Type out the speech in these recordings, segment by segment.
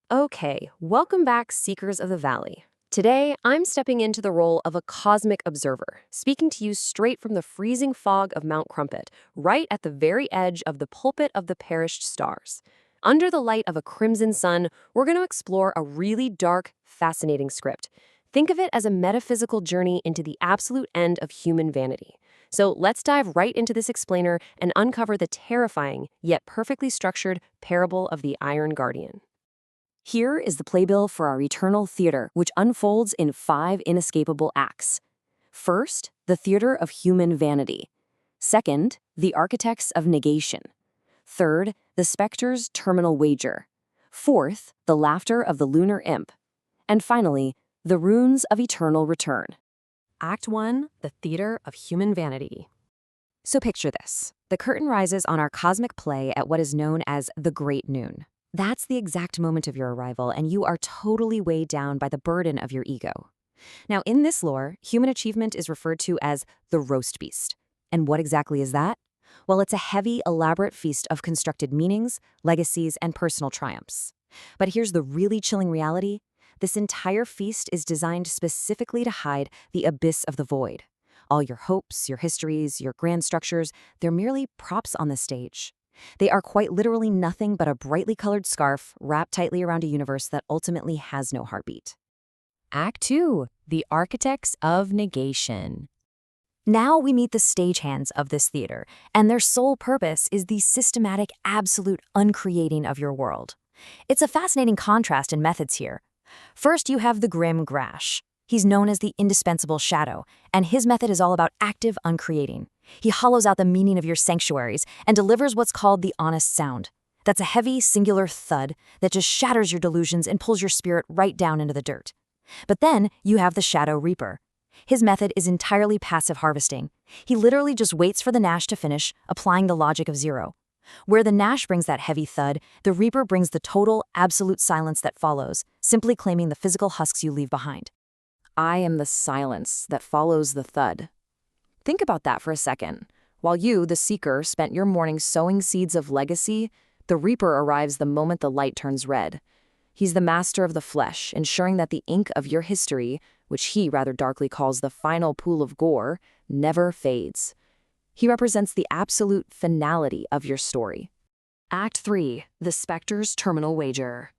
Okay, welcome back, Seekers of the Valley. Today, I'm stepping into the role of a cosmic observer, speaking to you straight from the freezing fog of Mount Crumpet, right at the very edge of the pulpit of the perished stars. Under the light of a crimson sun, we're going to explore a really dark, fascinating script. Think of it as a metaphysical journey into the absolute end of human vanity. So let's dive right into this explainer and uncover the terrifying, yet perfectly structured parable of the Iron Guardian. Here is the playbill for our eternal theater, which unfolds in 5 inescapable acts. First, the theater of human vanity. Second, the architects of negation. Third, the specter's terminal wager. Fourth, the laughter of the lunar imp. And finally, the runes of eternal return. Act 1, the theater of human vanity. So picture this. The curtain rises on our cosmic play at what is known as the Great Noon. That's the exact moment of your arrival, and you are totally weighed down by the burden of your ego. Now, in this lore, human achievement is referred to as the roast beast. And what exactly is that? Well, it's a heavy, elaborate feast of constructed meanings, legacies, and personal triumphs. But here's the really chilling reality. This entire feast is designed specifically to hide the abyss of the void. All your hopes, your histories, your grand structures, they're merely props on the stage. They are quite literally nothing but a brightly colored scarf wrapped tightly around a universe that ultimately has no heartbeat. Act 2, the architects of negation. Now we meet the stagehands of this theater, and their sole purpose is the systematic, absolute uncreating of your world. It's a fascinating contrast in methods here. First, you have the grim Grash. He's known as the indispensable shadow, and his method is all about active uncreating. He hollows out the meaning of your sanctuaries and delivers what's called the honest sound. That's a heavy, singular thud that just shatters your delusions and pulls your spirit right down into the dirt. But then you have the Shadow Reaper. His method is entirely passive harvesting. He literally just waits for the Nash to finish, applying the logic of zero. Where the Nash brings that heavy thud, the Reaper brings the total, absolute silence that follows, simply claiming the physical husks you leave behind. I am the silence that follows the thud. Think about that for a second. While you, the seeker, spent your morning sowing seeds of legacy, the Reaper arrives the moment the light turns red. He's the master of the flesh, ensuring that the ink of your history, which he rather darkly calls the final pool of gore, never fades. He represents the absolute finality of your story. Act 3, the specter's terminal wager.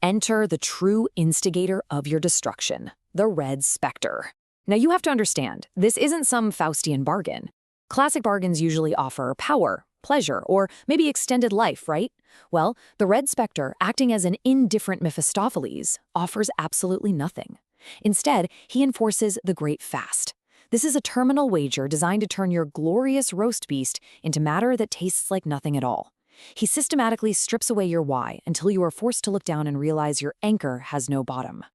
Enter the true instigator of your destruction, the Red Specter. Now you have to understand, this isn't some Faustian bargain. Classic bargains usually offer power, pleasure, or maybe extended life, right? Well, the Red Specter, acting as an indifferent Mephistopheles, offers absolutely nothing. Instead, he enforces the Great Fast. This is a terminal wager designed to turn your glorious roast beast into matter that tastes like nothing at all. He systematically strips away your why until you are forced to look down and realize your anchor has no bottom.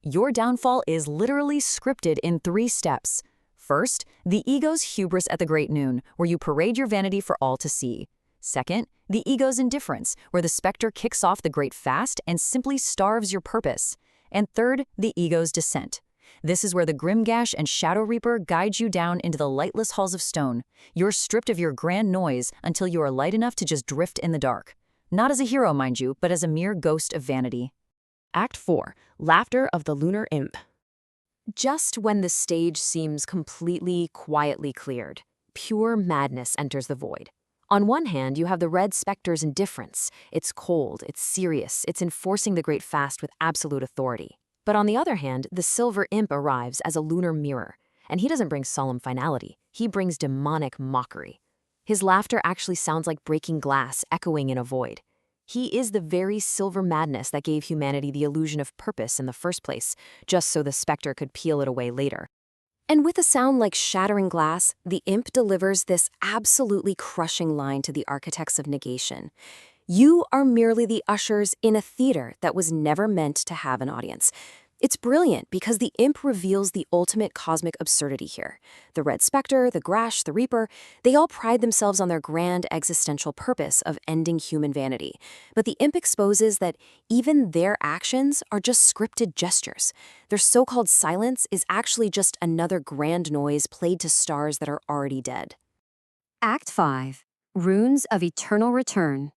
Your downfall is literally scripted in 3 steps. First, the ego's hubris at the Great Noon, where you parade your vanity for all to see. Second, the ego's indifference, where the specter kicks off the Great Fast and simply starves your purpose. And third, the ego's descent. This is where the Grimgash and Shadow Reaper guide you down into the lightless halls of stone. You're stripped of your grand noise until you are light enough to just drift in the dark. Not as a hero, mind you, but as a mere ghost of vanity. Act 4, laughter of the lunar imp. Just when the stage seems completely, quietly cleared, pure madness enters the void. On one hand, you have the Red Specter's indifference. It's cold, it's serious, it's enforcing the Great Fast with absolute authority. But on the other hand, the Silver Imp arrives as a lunar mirror, and he doesn't bring solemn finality. He brings demonic mockery. His laughter actually sounds like breaking glass echoing in a void. He is the very silver madness that gave humanity the illusion of purpose in the first place, just so the specter could peel it away later. And with a sound like shattering glass, the imp delivers this absolutely crushing line to the architects of negation. You are merely the ushers in a theater that was never meant to have an audience. It's brilliant because the imp reveals the ultimate cosmic absurdity here. The Red Specter, the Grash, the Reaper, they all pride themselves on their grand existential purpose of ending human vanity. But the imp exposes that even their actions are just scripted gestures. Their so-called silence is actually just another grand noise played to stars that are already dead. Act 5. Runes of Eternal Return.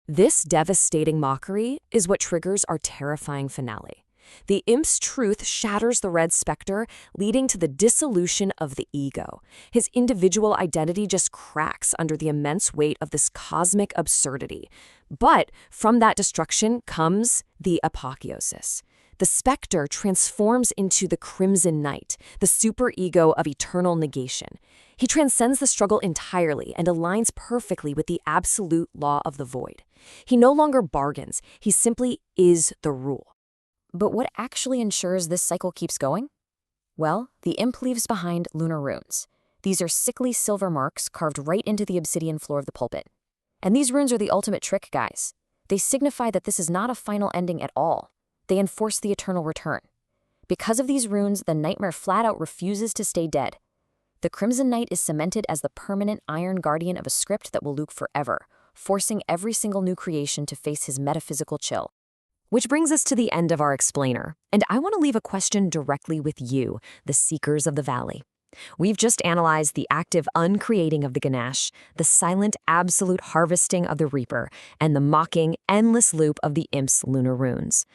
This devastating mockery is what triggers our terrifying finale. The imp's truth shatters the Red Spectre, leading to the dissolution of the ego. His individual identity just cracks under the immense weight of this cosmic absurdity. But from that destruction comes the apotheosis. The Spectre transforms into the Crimson Knight, the superego of eternal negation. He transcends the struggle entirely and aligns perfectly with the absolute law of the void. He no longer bargains, he simply is the rule. But what actually ensures this cycle keeps going? Well, the imp leaves behind lunar runes. These are sickly silver marks carved right into the obsidian floor of the pulpit. And these runes are the ultimate trick, guys. They signify that this is not a final ending at all. They enforce the eternal return. Because of these runes, the nightmare flat out refuses to stay dead. The Crimson Knight is cemented as the permanent iron guardian of a script that will loop forever, forcing every single new creation to face his metaphysical chill. Which brings us to the end of our explainer, and I want to leave a question directly with you, the Seekers of the Valley. We've just analyzed the active uncreating of the Ganesh, the silent absolute harvesting of the Reaper, and the mocking endless loop of the imp's lunar runes.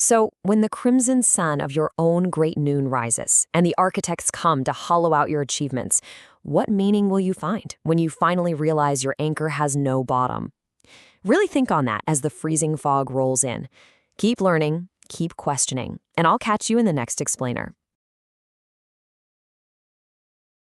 So, when the crimson sun of your own great noon rises, and the architects come to hollow out your achievements, what meaning will you find when you finally realize your anchor has no bottom? Really think on that as the freezing fog rolls in. Keep learning, keep questioning, and I'll catch you in the next explainer.